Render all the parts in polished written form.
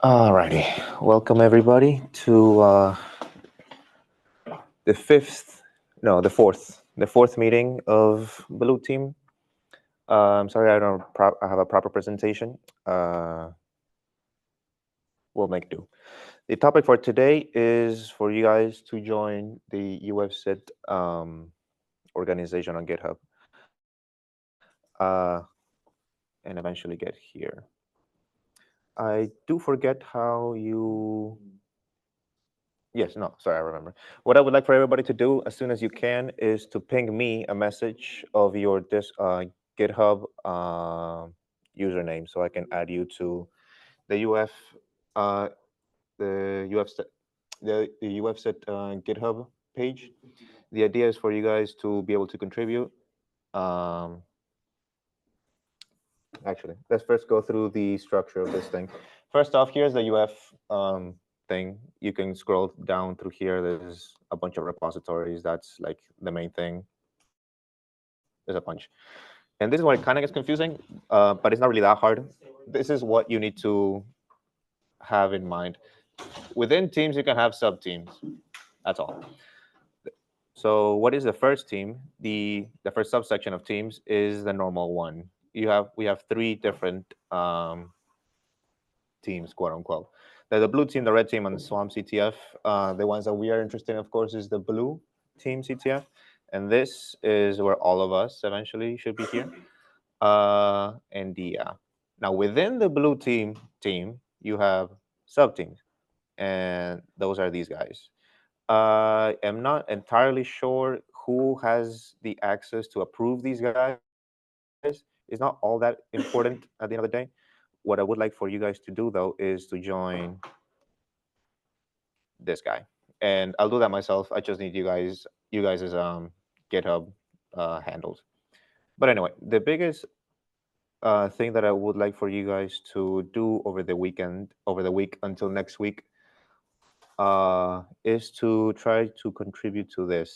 Alrighty, welcome everybody to the fourth meeting of Blue Team. I'm sorry, I have a proper presentation. We'll make do. The topic for today is for you guys to join the UFSIT organization on GitHub, and eventually get here. I do forget how you. Yes, no, sorry, I remember. What I would like for everybody to do as soon as you can is to ping me a message of your GitHub username so I can add you to the uh, the UF the UFSIT GitHub page. The idea is for you guys to be able to contribute. Um, Actually, let's first go through the structure of this thing. First off, here's the UF thing. You can scroll down through here. There's a bunch of repositories. That's like the main thing. There's a bunch. And this is where it kind of gets confusing, but it's not really that hard. This is what you need to have in mind. Within teams, you can have sub-teams. That's all. So what is the first team? The first subsection of teams is the normal one. We have three different teams, quote unquote. There's the blue team, the red team, and the swamp CTF. The ones that we are interested in, of course, is the blue team CTF, and this is where all of us eventually should be here. And now within the blue team, you have sub teams, and those are these guys. I'm not entirely sure who has the access to approve these guys. It's not all that important at the end of the day. What I would like for you guys to do though is to join this guy, and I'll do that myself. I just need you guys' GitHub handles. But anyway, the biggest thing that I would like for you guys to do over the week until next week, is to try to contribute to the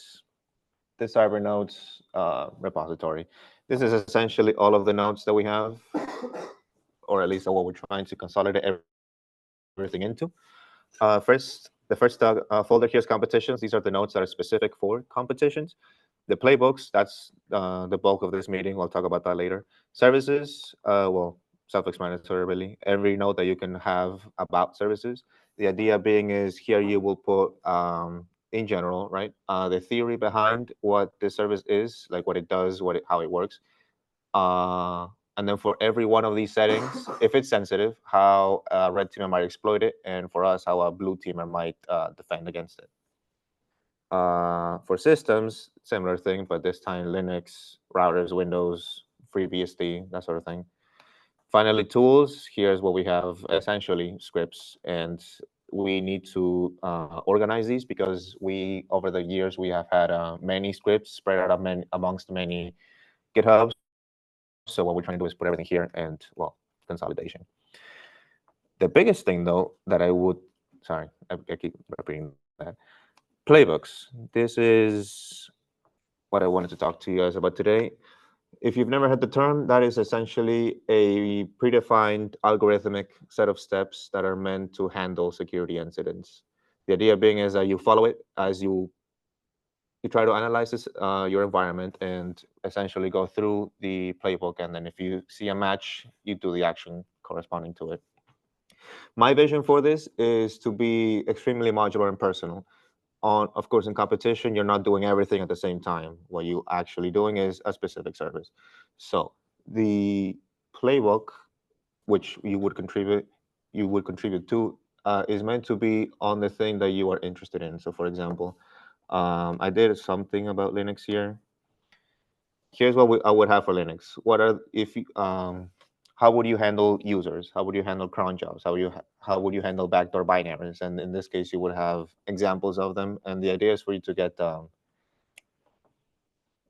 Cyber Notes repository. This is essentially all of the notes that we have, or at least what we're trying to consolidate everything into. The first folder here is competitions. These are the notes that are specific for competitions. The playbooks, that's the bulk of this meeting. We'll talk about that later. Services, well, self-explanatory really. Every note that you can have about services. The idea being is here you will put, in general, right, the theory behind what the service is, like what it does, how it works. And then for every one of these settings, if it's sensitive, how a red teamer might exploit it, and for us, how a blue teamer might defend against it. For systems, similar thing, but this time Linux, routers, Windows, FreeBSD, that sort of thing. Finally, tools, here's what we have, essentially scripts, and we need to organize these because over the years, we have had many scripts spread out amongst many GitHubs. So what we're trying to do is put everything here and, well, consolidation. The biggest thing, though, that I would, sorry, I keep repeating that. Playbooks. This is what I wanted to talk to you guys about today. If you've never heard the term, that is essentially a predefined algorithmic set of steps that are meant to handle security incidents. The idea being is that you follow it as you try to analyze your environment and essentially go through the playbook. And then if you see a match, you do the action corresponding to it. My vision for this is to be extremely modular and personal. Of course, in competition, you're not doing everything at the same time. What you actually doing is a specific service. So the playbook, which you would contribute to, is meant to be on the thing that you are interested in. So, for example, I did something about Linux here. Here's what I would have for Linux. How would you handle users? How would you handle cron jobs? How would you handle backdoor binaries? And in this case, you would have examples of them. And the idea is for you to get an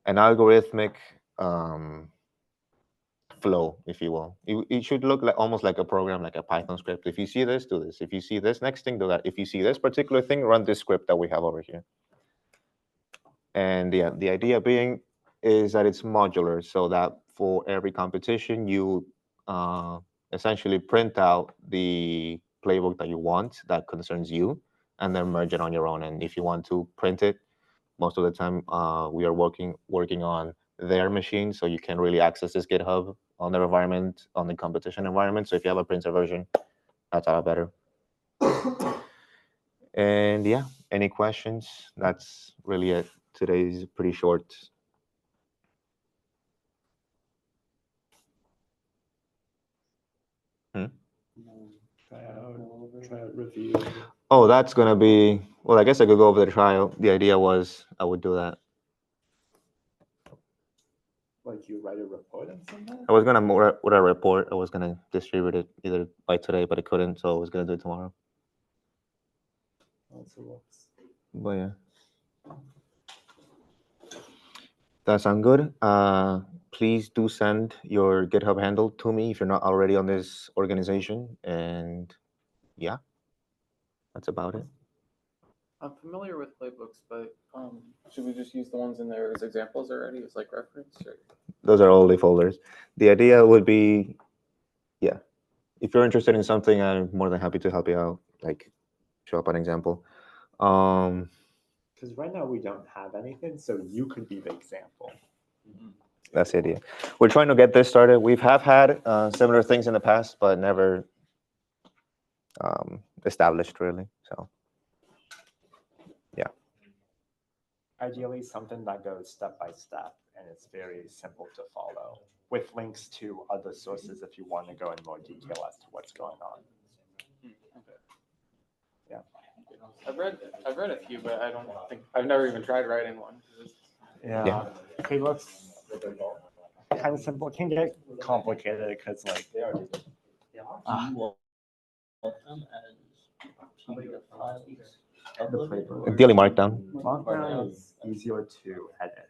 algorithmic flow, if you will. It should look like almost like a program, like a Python script. If you see this, do this. If you see this next thing, do that. If you see this particular thing, run this script that we have over here. And the idea being is that it's modular, so that for every competition, you essentially print out the playbook that you want that concerns you, and then merge it on your own. And if you want to print it, most of the time we are working on their machine, so you can really access this GitHub on their environment, on the competition environment. So if you have a printer version, that's all better. And yeah, any questions? That's really it. Today's pretty short. Tryout review. Oh, that's gonna be, well, I guess I could go over the trial. The idea was I would do that. Like you write a report on something? I was gonna with a report. I was gonna distribute it either by today, but I couldn't, so I was gonna do it tomorrow. But yeah, that sounds good. Please do send your GitHub handle to me if you're not already on this organization. And yeah, that's about it. I'm familiar with Playbooks, but should we just use the ones in there as examples already, as like reference? Or? Those are all the folders. The idea would be, yeah, if you're interested in something, I'm more than happy to help you out. Like, show up an example. Because right now we don't have anything, so you could be the example. That's the idea. We're trying to get this started. We've had similar things in the past, but never established really. So yeah. Ideally, something that goes step by step and it's very simple to follow, with links to other sources if you want to go in more detail as to what's going on. Okay. Yeah. I've read a few, but I don't think I've never even tried writing one. Yeah. Playbooks, kind of simple. It can get complicated because like Ideally Markdown. Markdown is easier to edit.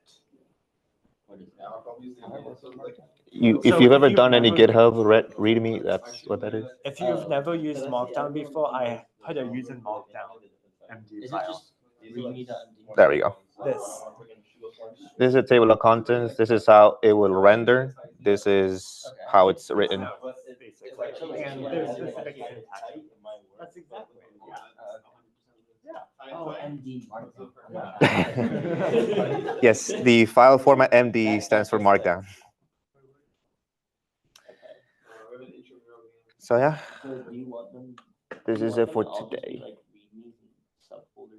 If you've ever done any GitHub README, that's what that is. If you've never used Markdown before, I put a using Markdown MD file. There we go. This is a table of contents. This is how it will render. This is how it's written. Basically. And there's specific syntax. That's exactly. Oh, MD. Yes, the file format MD stands for Markdown. So yeah, this is it for today.